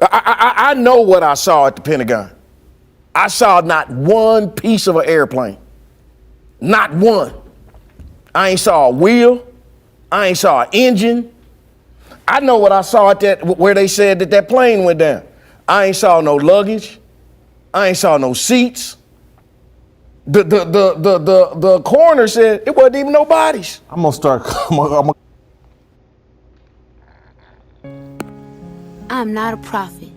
I know what I saw at the Pentagon. I saw not one piece of an airplane. Not one. I ain't saw a wheel. I ain't saw an engine. I know what I saw at that where they said that plane went down. I ain't saw no luggage. I ain't saw no seats. The coroner said it wasn't even no bodies. I'm gonna start. I'm not a prophet,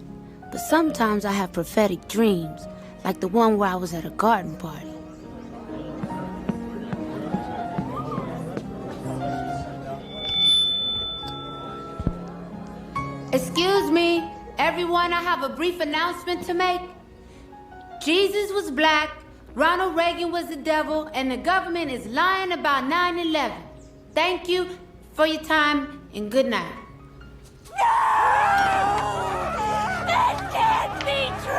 but sometimes I have prophetic dreams, like the one where I was at a garden party. Excuse me, everyone, I have a brief announcement to make. Jesus was black, Ronald Reagan was the devil, and the government is lying about 9/11. Thank you for your time, and good night. That can't be true!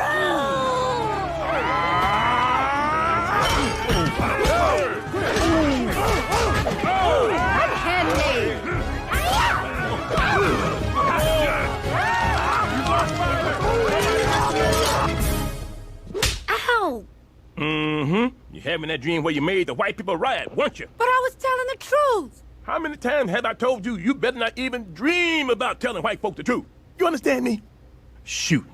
Ow! Mm-hmm. You're having that dream where you made the white people riot, weren't you? But I was telling the truth. How many times have I told you you better not even dream about telling white folk the truth? You understand me? Shoot.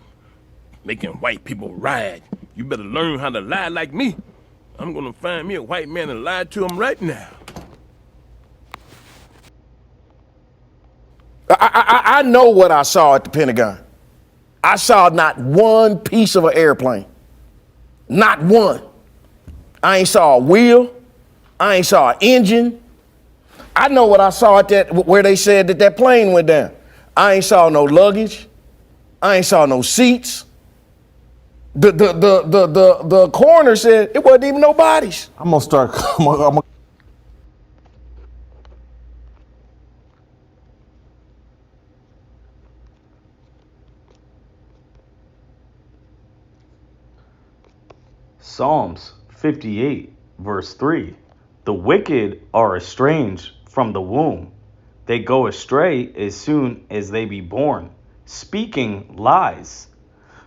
Making white people riot. You better learn how to lie like me. I'm gonna find me a white man and lie to him right now. I know what I saw at the Pentagon. I saw not one piece of an airplane. Not one. I ain't saw a wheel. I ain't saw an engine. I know what I saw at that where they said that plane went down. I ain't saw no luggage. I ain't saw no seats. The coroner said it wasn't even no bodies. I'm gonna start. Psalms 58, verse 3. The wicked are estranged from the womb. They go astray as soon as they be born, speaking lies.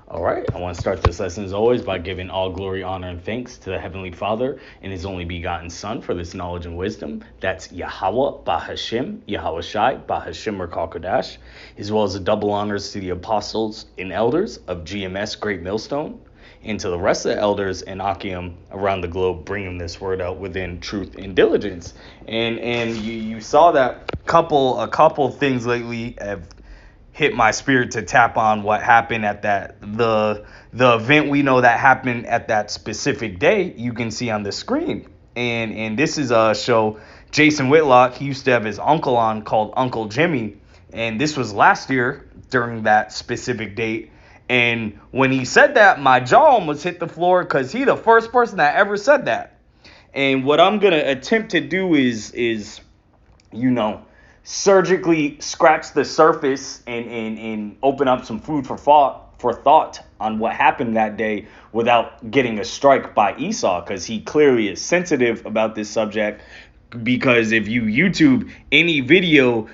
All right, I want to start this lesson as always by giving all glory, honor, and thanks to the Heavenly Father and His only begotten Son for this knowledge and wisdom. That's Yahweh Bahashim, Yahweh Shai Bahashim Kodash, as well as the double honors to the apostles and elders of GMS Great Millstone, and to the rest of the elders in Achium around the globe, bringing this word out within truth and diligence. And you saw that a couple things lately have hit my spirit to tap on what happened at the event we know that happened at that specific day. You can see on the screen, and this is a show Jason Whitlock, he used to have his uncle on called Uncle Jimmy, and this was last year during that specific date. And when he said that, my jaw almost hit the floor because he the first person that ever said that. And what I'm gonna attempt to do is surgically scratch the surface and open up some food for thought on what happened that day without getting a strike by Esau, because he clearly is sensitive about this subject. Because if you YouTube any video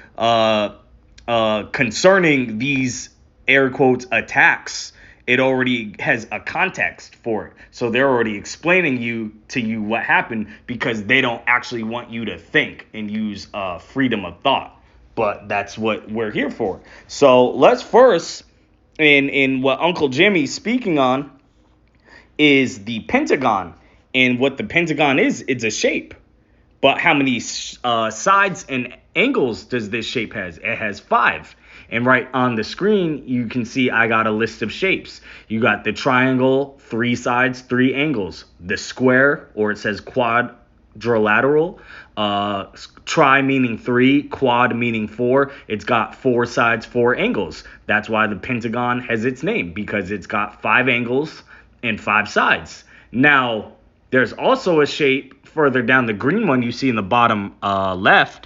concerning these air quotes attacks, it already has a context for it. So they're already explaining to you what happened, because they don't actually want you to think and use freedom of thought. But that's what we're here for. So let's first, in what Uncle Jimmy's speaking on, is the Pentagon. And what the Pentagon is, it's a shape. But how many sides and angles does this shape has? It has 5. And right on the screen, you can see I got a list of shapes. You got the triangle, 3 sides, 3 angles. The square, or it says quadrilateral. Tri meaning 3, quad meaning 4. It's got 4 sides, 4 angles. That's why the Pentagon has its name, because it's got 5 angles and 5 sides. Now, there's also a shape further down, the green one you see in the bottom left.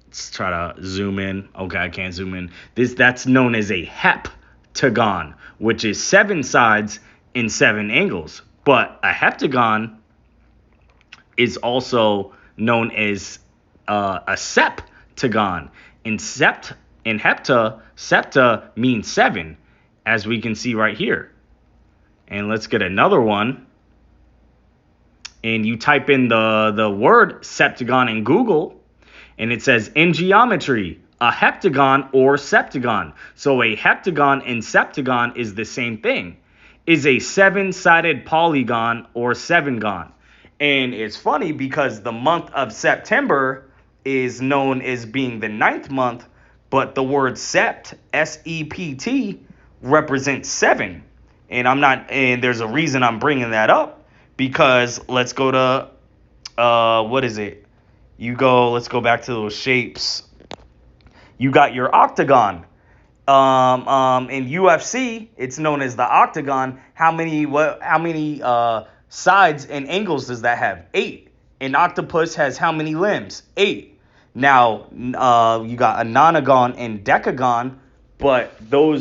Let's try to zoom in. Okay, I can't zoom in. That's known as a heptagon, which is 7 sides and 7 angles. But a heptagon is also known as a septagon. And septa means 7. as we can see right here. And let's get another one. And you type in the word septagon in Google, and it says in geometry, a heptagon or septagon. So a heptagon and septagon is the same thing. Is a 7-sided polygon or sevengon. And it's funny because the month of September is known as being the 9th month, but the word sept, S-E-P-T, represents 7. And there's a reason I'm bringing that up, because let's go to, what is it? Let's go back to those shapes. You got your octagon. In UFC, it's known as the octagon. How many sides and angles does that have? 8. An octopus has how many limbs? 8. Now, you got a nonagon and decagon, but the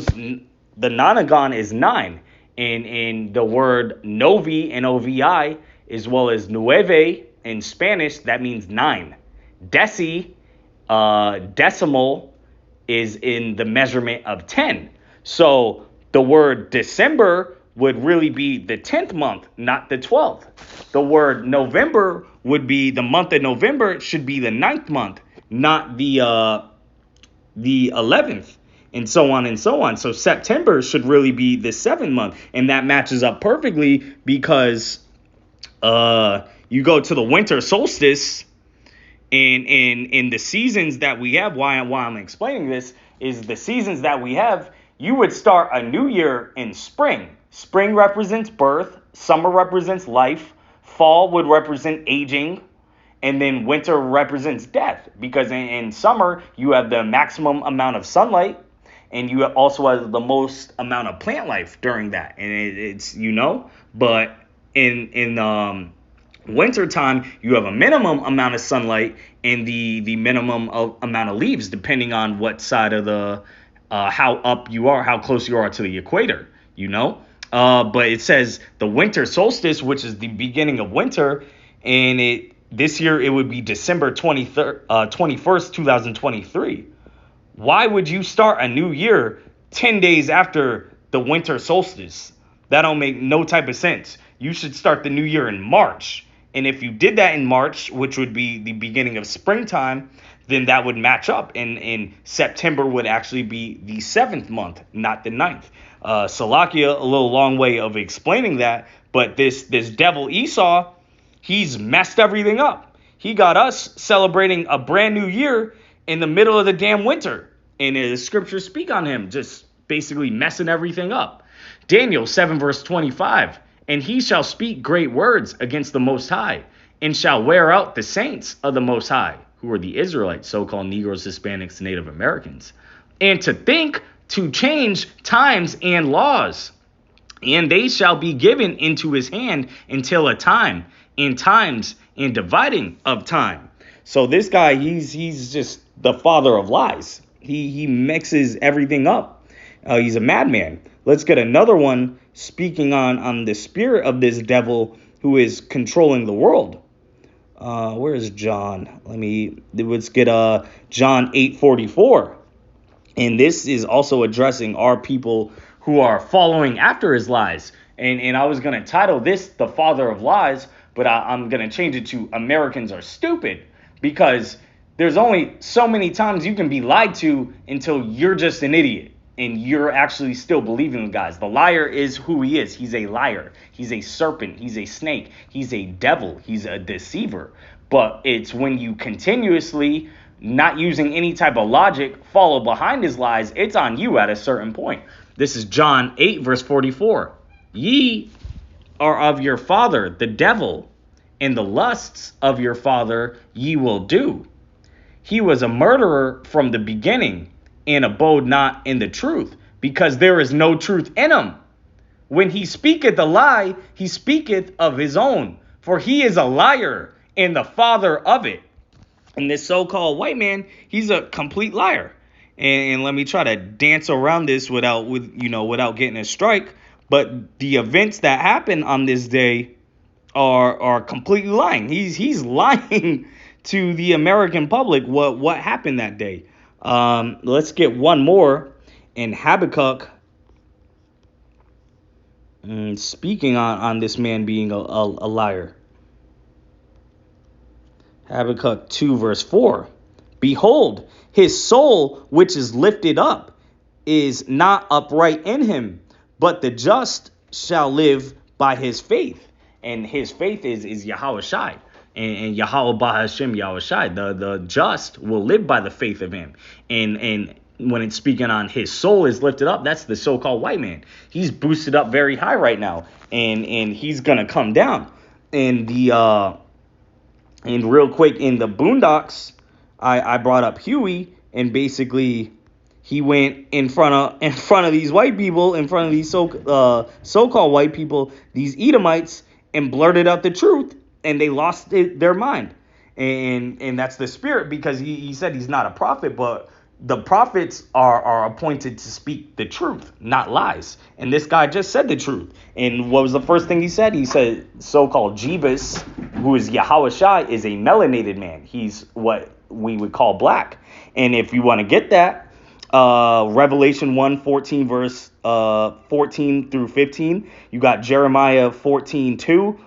nonagon is 9. And in the word novi, N-O-V-I, as well as nueve in Spanish, that means 9. Decimal is in the measurement of 10. So the word December would really be the 10th month, not the 12th. The word November would be the month of November should be the 9th month, not the 11th, and so on and so on. So September should really be the 7th month, and that matches up perfectly because you go to the winter solstice. And in the seasons that we have, why I'm explaining this is the seasons that we have, you would start a new year in spring. Spring represents birth, summer represents life, fall would represent aging, and then winter represents death. Because in summer, you have the maximum amount of sunlight, and you also have the most amount of plant life during that. And it's, but in winter time, you have a minimum amount of sunlight and the minimum amount of leaves, depending on what side of the how up you are, how close you are to the equator. But it says the winter solstice, which is the beginning of winter, and this year it would be December 21st, 2023. Why would you start a new year 10 days after the winter solstice? That don't make no type of sense. You should start the new year in March. And if you did that in March, which would be the beginning of springtime, then that would match up. And September would actually be the 7th month, not the 9th. Salakia, a little long way of explaining that. But this devil Esau, he's messed everything up. He got us celebrating a brand new year in the middle of the damn winter. And the scriptures speak on him, just basically messing everything up. Daniel 7 verse 25. And he shall speak great words against the Most High, and shall wear out the saints of the Most High, who are the Israelites, so-called Negroes, Hispanics, Native Americans, and to change times and laws. And they shall be given into his hand until a time, and times, and dividing of time. So this guy, he's just the father of lies. He mixes everything up. He's a madman. Let's get another one speaking on the spirit of this devil who is controlling the world. Where is John? Let's get John 8:44. And this is also addressing our people who are following after his lies. And I was going to title this The Father of Lies, but I'm going to change it to Americans Are Stupid, because there's only so many times you can be lied to until you're just an idiot. And you're actually still believing the guys. The liar is who he is. He's a liar. He's a serpent. He's a snake. He's a devil. He's a deceiver. But it's when you continuously, not using any type of logic, follow behind his lies, it's on you at a certain point. This is John 8, verse 44. Ye are of your father, the devil, and the lusts of your father ye will do. He was a murderer from the beginning, and abode not in the truth, because there is no truth in him. When he speaketh a lie, he speaketh of his own, for he is a liar and the father of it. And this so-called white man, he's a complete liar. And let me try to dance around this without getting a strike. But the events that happen on this day are completely lying. He's lying to the American public what happened that day. Let's get one more in Habakkuk Speaking on this man being a liar. Habakkuk 2 verse 4. Behold, his soul which is lifted up is not upright in him, but the just shall live by his faith. And his faith is Yahweh Shai. And Yahweh Bahashem Yahweh Shai. The just will live by the faith of him. And when it's speaking on his soul is lifted up, that's the so-called white man. He's boosted up very high right now. And he's gonna come down. And real quick, in the Boondocks, I brought up Huey, and basically he went in front of these white people, in front of these so-called white people, these Edomites, and blurted out the truth, and they lost their mind. And that's the spirit, because he said he's not a prophet, but the prophets are appointed to speak the truth, not lies. And this guy just said the truth. And what was the first thing he said? He said so-called Jebus, who is Yahweh Shai, is a melanated man. He's what we would call black. And if you want to get that, Revelation 1:14 verse 14 through 15. You got Jeremiah 14:2,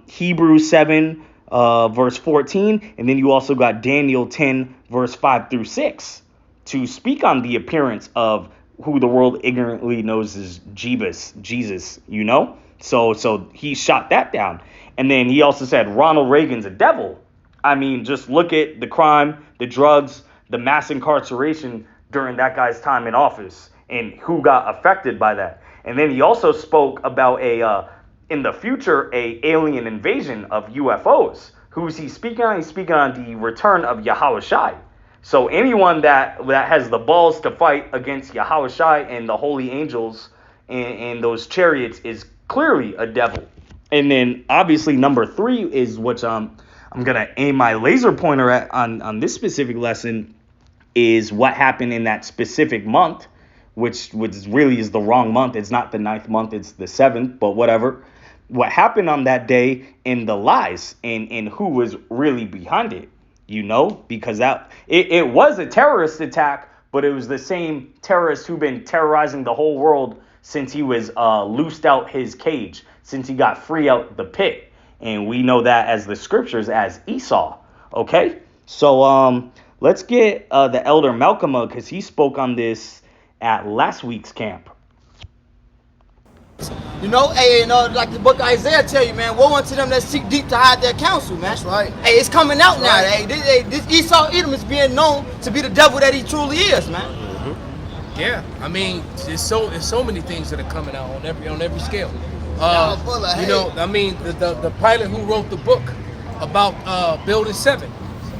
Hebrews 7 verse 14, and then you also got Daniel 10 verse 5 through 6 to speak on the appearance of who the world ignorantly knows as Jesus, you know? So he shot that down. And then he also said Ronald Reagan's a devil. I mean, just look at the crime, the drugs, the mass incarceration during that guy's time in office and who got affected by that. And then he also spoke about in the future, a alien invasion of UFOs. Who is he speaking on? He's speaking on the return of Yahweh Shai. So anyone that has the balls to fight against Yahweh Shai and the holy angels and those chariots is clearly a devil. And then obviously number 3 is what I'm gonna aim my laser pointer at on this specific lesson, is what happened in that specific month, which really is the wrong month. It's not the 9th month, it's the 7th, but whatever. What happened on that day, and the lies, and who was really behind it, you know, because it was a terrorist attack, but it was the same terrorist who've been terrorizing the whole world since he was loosed out his cage, since he got free out the pit. And we know that as the scriptures as Esau. Okay, so let's get the elder Malcolm, because he spoke on this at last week's camp. You know, hey, like the book of Isaiah tell you, man, woe unto them that seek deep to hide their counsel, man. That's right. Hey, it's coming out now. Right. Hey, this Esau Edom is being known to be the devil that he truly is, man. Mm-hmm. Yeah, I mean, it's so many things that are coming out on every scale. You know, I mean, the pilot who wrote the book about Building 7,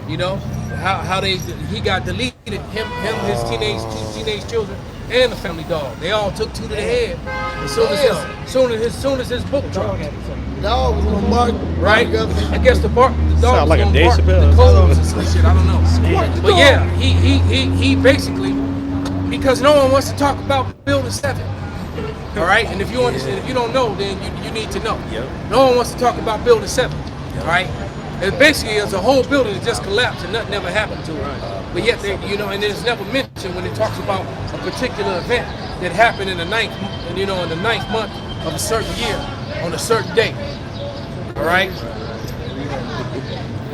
you know, how he got deleted, him, his teenage children, and the family dog. They all took 2 to the head as soon as his book dropped. Dog was gonna bark. Right? I guess the dog Sound was like a gonna Dave bark Chappelle. the codes and some shit. I don't know. But yeah, he basically, because no one wants to talk about Building 7. All right, and if you understand, if you don't know, then you need to know. Yep. No one wants to talk about Building 7. All right, and basically it's a whole building that just collapsed and nothing ever happened to it. But yet, you know, and it's never mentioned when it talks about a particular event that happened in the 9th month of a certain year on a certain day. All right,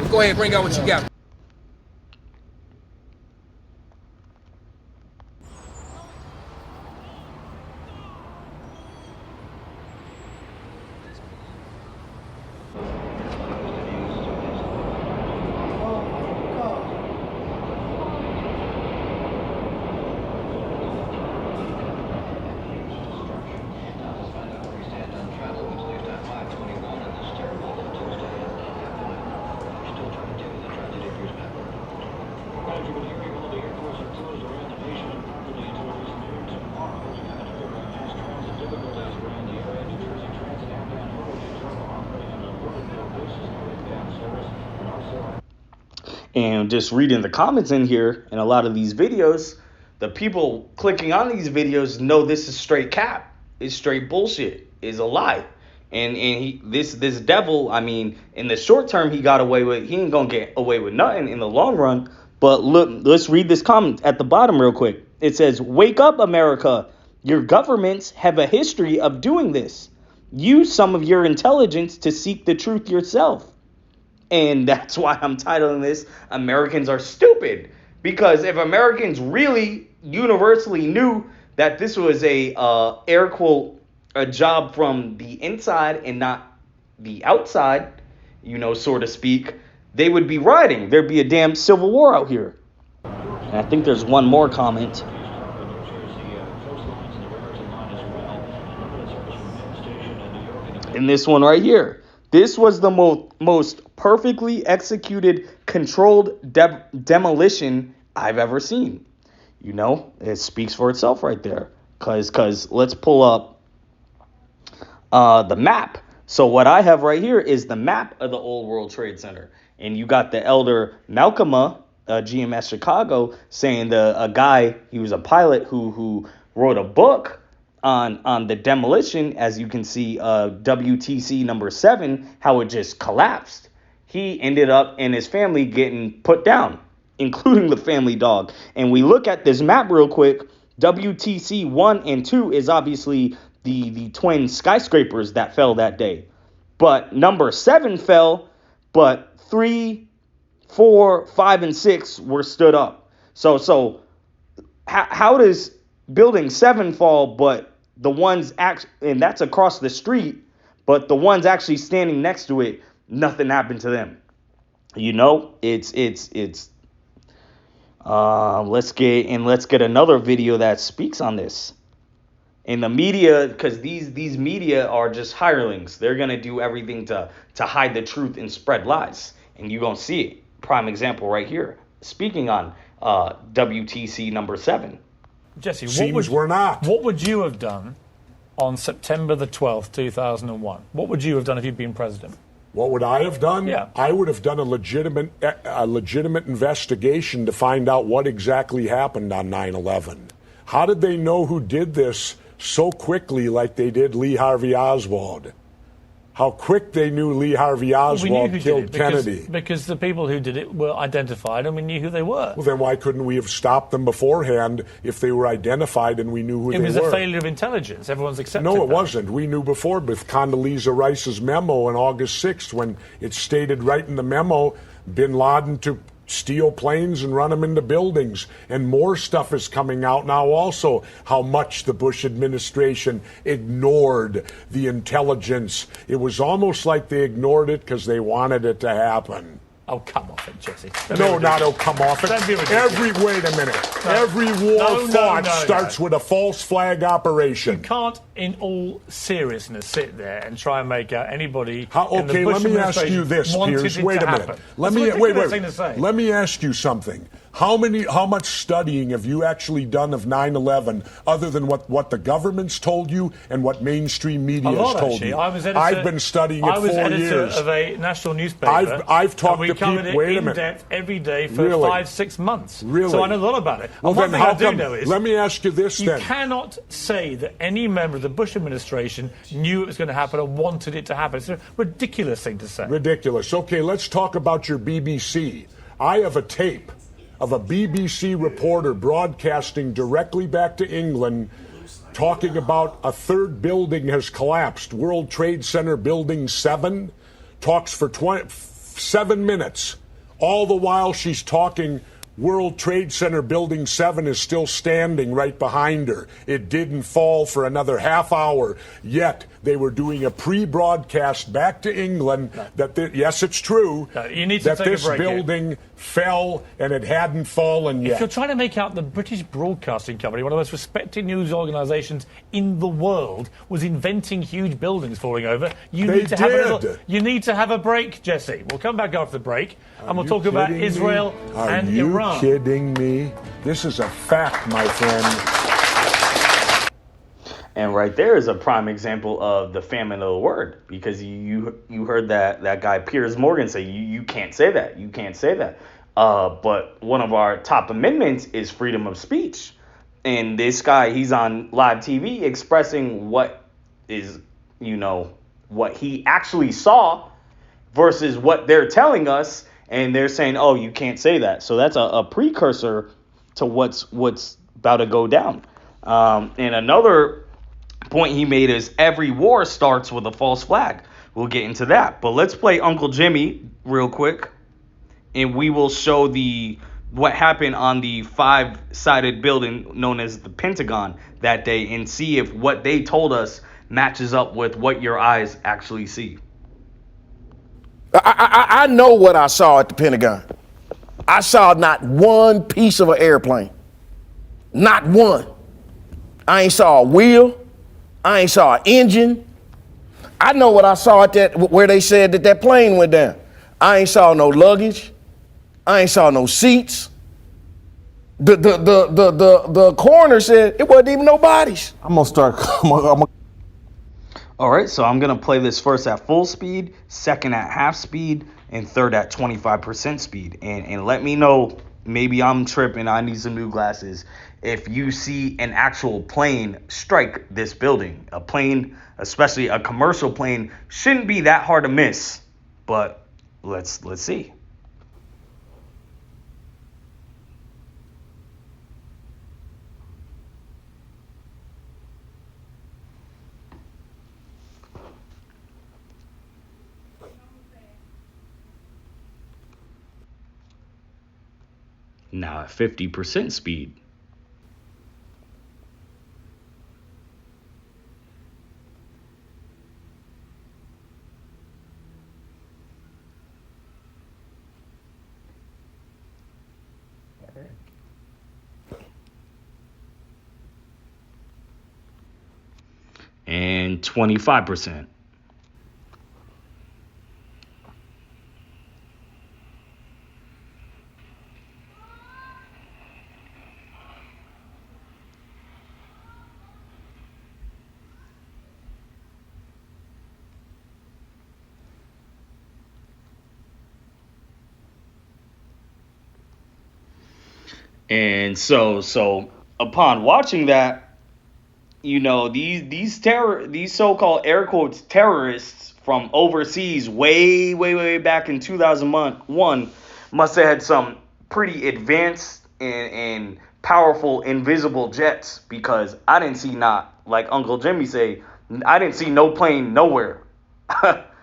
go ahead, bring out what you got. And just reading the comments in here and a lot of these videos, the people clicking on these videos know this is straight cap. It's straight bullshit. It's a lie. And this devil, I mean, in the short term he got away with, he ain't gonna get away with nothing in the long run. But look, let's read this comment at the bottom real quick. It says, "Wake up, America. Your governments have a history of doing this. Use some of your intelligence to seek the truth yourself. And that's why I'm titling this Americans Are Stupid. Because if Americans really universally knew that this was a air quote a job from the inside and not the outside, so to speak, they would be rioting. There'd be a damn civil war out here. And I think there's one more comment. In this one right here. This was the most perfectly executed, controlled demolition I've ever seen. It speaks for itself right there. Because let's pull up the map. So what I have right here is the map of the Old World Trade Center. And you got the elder Malcolm, GMS Chicago, saying a guy, he was a pilot who wrote a book on the demolition, as you can see, WTC number 7, how it just collapsed. He ended up and his family getting put down, including the family dog. And we look at this map real quick. WTC 1 and 2 is obviously the twin skyscrapers that fell that day. But number 7 fell, but 3, 4, 5, and 6 were stood up. So how does building 7 fall, but the ones and that's across the street, but the ones actually standing next to it, nothing happened to them? Let's get another video that speaks on this. In the media, because these media are just hirelings. They're gonna do everything to hide the truth and spread lies, and you're gonna see it. Prime example right here. Speaking on WTC number 7. Jesse, what would you have done on September the 12th, 2001? What would you have done if you'd been president? What would I have done? Yeah. I would have done a legitimate investigation to find out what exactly happened on 9/11. How did they know who did this so quickly like they did Lee Harvey Oswald? How quick they knew Lee Harvey Oswald killed Kennedy. Because the people who did it were identified and we knew who they were. Well, then why couldn't we have stopped them beforehand if they were identified and we knew who they were? It was a failure of intelligence. Everyone's accepted No, it that. wasn't. We knew before with Condoleezza Rice's memo on August 6th when it stated right in the memo, bin Laden to steal planes and run them into buildings. And more stuff is coming out now also, how much the Bush administration ignored the intelligence. It was almost like they ignored it because they wanted it to happen. Oh, come off it, Jesse. No, not come off it. Wait a minute. No. Every war fought starts with a false flag operation. You can't, in all seriousness, sit there and try and make out anybody. Okay, let me ask you this, Piers. Wait a minute. Let me ask you something. How much studying have you actually done of 9/11 other than what the government's told you and what mainstream media has told you? I've been studying it 4 years. I was editor of a national newspaper. I've talked to people. Wait a minute. In depth every day for 5-6 months. Really? So I know a lot about it. Well, and one then thing how I do come? know is Let me ask you this then. You cannot say that any member of the Bush administration knew it was going to happen or wanted it to happen. It's a ridiculous thing to say. Ridiculous. Okay, let's talk about your BBC. I have a tape of a BBC reporter broadcasting directly back to England talking about a third building has collapsed. World Trade Center Building 7 talks for 7 minutes. All the while she's talking, World Trade Center Building 7 is still standing right behind her. It didn't fall for another half hour. Yet they were doing a pre-broadcast back to England that, yes, it's true, you need to that take this a break building fell and it hadn't fallen yet. If you're trying to make out the British Broadcasting Company, one of the most respected news organisations in the world, was inventing huge buildings falling over, you need to have a break, Jesse. We'll come back after the break and we'll talk about Israel and Iran. Are you kidding me? This is a fact, my friend. And right there is a prime example of the famine of the word, because you heard that guy Piers Morgan say you can't say that, you can't say that. But one of our top amendments is freedom of speech, and this guy, he's on live TV expressing what is, what he actually saw versus what they're telling us, and they're saying, oh, you can't say that. So that's a precursor to what's about to go down. And another point he made is every war starts with a false flag. We'll get into that. But let's play Uncle Jimmy real quick, and we will show what happened on the 5-sided building known as the Pentagon that day, and see if what they told us matches up with what your eyes actually see. I know what I saw at the Pentagon. I saw not one piece of an airplane. Not one. I ain't saw a wheel. I ain't saw an engine. I know what I saw at where they said that plane went down. I ain't saw no luggage. I ain't saw no seats. The coroner said it wasn't even no bodies. I'm gonna start. All right, so I'm gonna play this first at full speed, second at half speed, and third at 25% speed. And let me know, maybe I'm tripping, I need some new glasses, if you see an actual plane strike this building. A plane, especially a commercial plane, shouldn't be that hard to miss. But let's see. Now at 50% speed. And 25%. And so upon watching that, you know, these so-called air quotes terrorists from overseas way back in 2001 must have had some pretty advanced and powerful invisible jets, because I didn't see, not like Uncle Jimmy say, I didn't see no plane nowhere.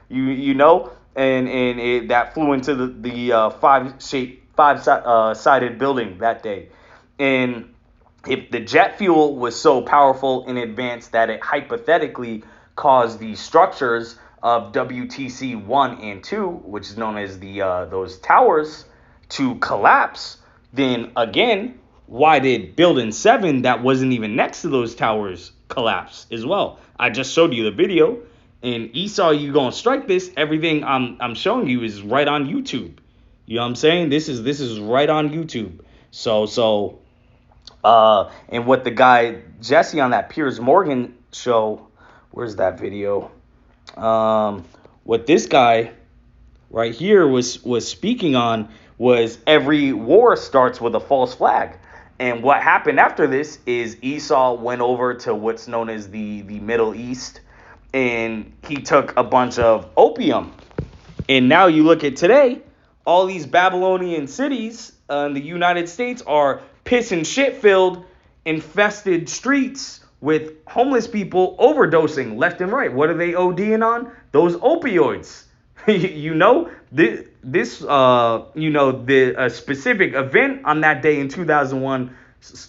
you know, and that flew into the five-sided building that day. And if the jet fuel was so powerful in advance that it hypothetically caused the structures of WTC 1 and 2, which is known as those towers, to collapse, then again, why did Building 7, that wasn't even next to those towers, collapse as well? I just showed you the video, and Esau, you gonna strike this. Everything I'm showing you is right on YouTube. You know what I'm saying? This is right on YouTube. So and what the guy Jesse on that Piers Morgan show, where's that video? What this guy right here was speaking on was every war starts with a false flag. And what happened after this is Esau went over to what's known as the Middle East, and he took a bunch of opium. And now you look at today, all these Babylonian cities in the United States are piss and shit filled, infested streets with homeless people overdosing left and right. What are they ODing on? Those opioids. You know, this a specific event on that day in 2001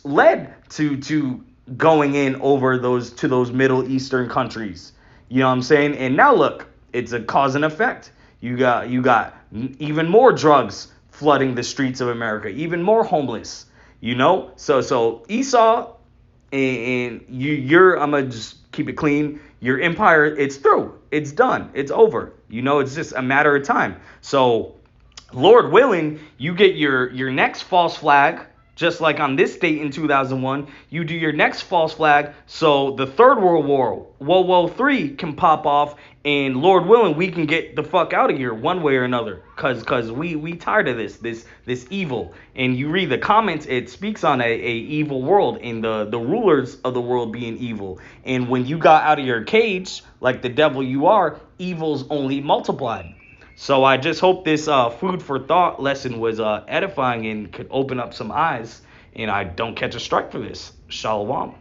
led to going in over to those Middle Eastern countries. You know what I'm saying? And now look, it's a cause and effect. You got even more drugs flooding the streets of America, even more homeless. You know, so Esau and you're I'm gonna just keep it clean. Your empire, it's through. It's done. It's over. You know, it's just a matter of time. So, Lord willing, you get your next false flag, just like on this date in 2001. You do your next false flag, so the Third World War, World War III, can pop off, and Lord willing, we can get the fuck out of here one way or another, cause we tired of this evil. And you read the comments, it speaks on a evil world and the rulers of the world being evil. And when you got out of your cage, like the devil you are, evil's only multiplied. So I just hope this food for thought lesson was edifying and could open up some eyes, and I don't catch a strike for this. Shalom.